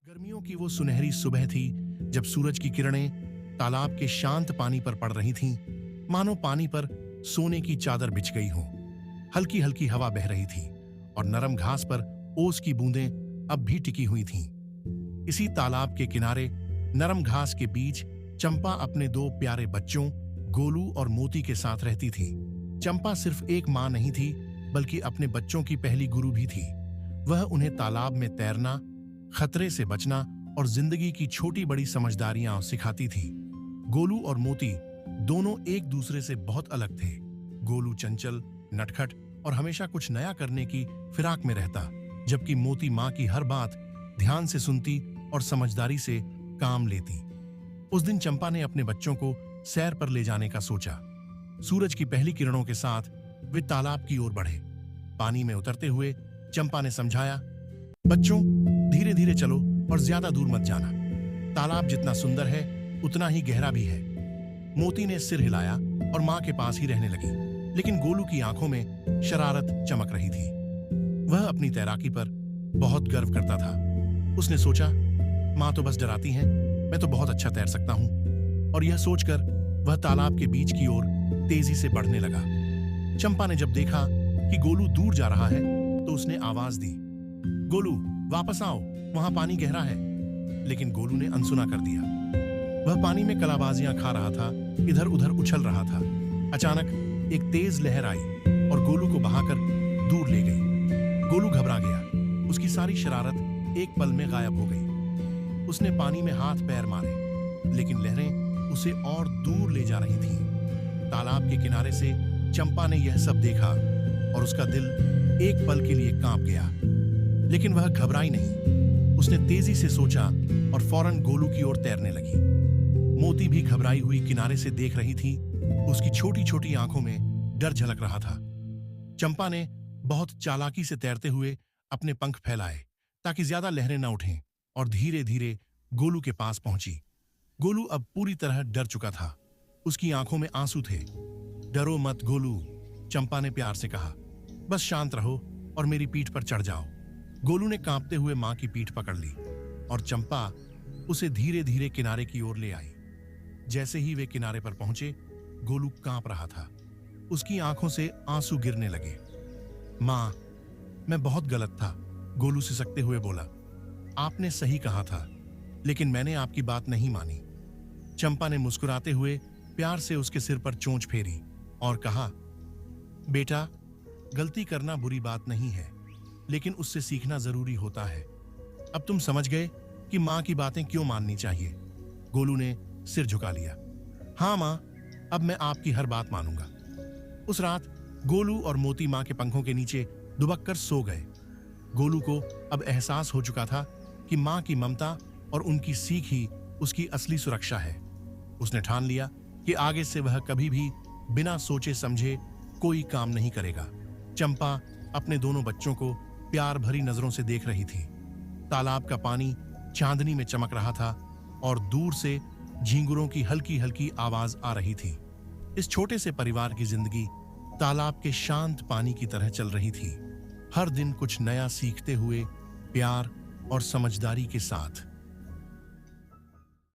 गर्मियों की वो सुनहरी सुबह थी जब सूरज की किरणें तालाब के शांत पानी पर पड़ रही थीं, मानो पानी पर सोने की चादर बिछ गई हो। हल्की हल्की हवा बह रही थी और नरम घास पर ओस की बूंदें अब भी टिकी हुई थीं। इसी तालाब के किनारे नरम घास के बीच चंपा अपने दो प्यारे बच्चों गोलू और मोती के साथ रहती थी। चंपा सिर्फ एक माँ नहीं थी, बल्कि अपने बच्चों की पहली गुरु भी थी। वह उन्हें तालाब में तैरना, खतरे से बचना और जिंदगी की छोटी बड़ी समझदारियां सिखाती थी। गोलू और मोती दोनों एक दूसरे से बहुत अलग थे। गोलू चंचल, नटखट और हमेशा कुछ नया करने की फिराक में रहता, जबकि मोती माँ की हर बात ध्यान से सुनती और समझदारी से काम लेती। उस दिन चंपा ने अपने बच्चों को सैर पर ले जाने का सोचा। सूरज की पहली किरणों के साथ वे तालाब की ओर बढ़े। पानी में उतरते हुए चंपा ने समझाया, बच्चों, धीरे धीरे चलो और ज्यादा दूर मत जाना। तालाब जितना सुंदर है उतना ही गहरा भी है। मोती ने सिर हिलाया और माँ के पास ही रहने लगी, लेकिन गोलू की आंखों में शरारत चमक रही थी। वह अपनी तैराकी पर बहुत गर्व करता था। उसने सोचा, माँ तो बस डराती हैं, मैं तो बहुत अच्छा तैर सकता हूँ। और यह सोचकर वह तालाब के बीच की ओर तेजी से बढ़ने लगा। चंपा ने जब देखा कि गोलू दूर जा रहा है तो उसने आवाज दी, गोलू वापस आओ, वहां पानी गहरा है। लेकिन गोलू ने अनसुना कर दिया। वह पानी में कलाबाजियां खा रहा था, इधर उधर उछल रहा था। अचानक एक तेज लहर आई और गोलू को बहाकर दूर ले गई। गोलू घबरा गया। उसकी सारी शरारत एक पल में गायब हो गई। उसने पानी में हाथ पैर मारे, लेकिन लहरें उसे और दूर ले जा रही थीं। तालाब के किनारे से चंपा ने यह सब देखा और उसका दिल एक पल के लिए कांप गया, लेकिन वह घबराई नहीं। उसने तेजी से सोचा और फौरन गोलू की ओर तैरने लगी। मोती भी घबराई हुई किनारे से देख रही थी। उसकी छोटी छोटी आंखों में डर झलक रहा था। चंपा ने बहुत चालाकी से तैरते हुए अपने पंख फैलाए ताकि ज्यादा लहरें न उठें, और धीरे धीरे गोलू के पास पहुंची। गोलू अब पूरी तरह डर चुका था। उसकी आंखों में आंसू थे। डरो मत गोलू, चंपा ने प्यार से कहा, बस शांत रहो और मेरी पीठ पर चढ़ जाओ। गोलू ने कांपते हुए मां की पीठ पकड़ ली और चंपा उसे धीरे धीरे किनारे की ओर ले आई। जैसे ही वे किनारे पर पहुंचे, गोलू कांप रहा था। उसकी आंखों से आंसू गिरने लगे। मां, मैं बहुत गलत था, गोलू सिसकते हुए बोला। आपने सही कहा था, लेकिन मैंने आपकी बात नहीं मानी। चंपा ने मुस्कुराते हुए प्यार से उसके सिर पर चोंच फेरी और कहा, बेटा, गलती करना बुरी बात नहीं है, लेकिन उससे सीखना जरूरी होता है। अब तुम समझ गए कि माँ की बातें क्यों माननी चाहिए। गोलू ने सिर झुका लिया। हाँ माँ, अब मैं आपकी हर बात मानूंगा। उस रात गोलू और मोती माँ के पंखों के नीचे दुबक कर सो गए। गोलू को अब एहसास हो चुका था कि माँ की ममता और उनकी सीख ही उसकी असली सुरक्षा है। उसने ठान लिया कि आगे से वह कभी भी बिना सोचे समझे कोई काम नहीं करेगा। चंपा अपने दोनों बच्चों को प्यार भरी नजरों से देख रही थी। तालाब का पानी चांदनी में चमक रहा था और दूर से झींगुरों की हल्की हल्की आवाज आ रही थी। इस छोटे से परिवार की जिंदगी तालाब के शांत पानी की तरह चल रही थी, हर दिन कुछ नया सीखते हुए, प्यार और समझदारी के साथ।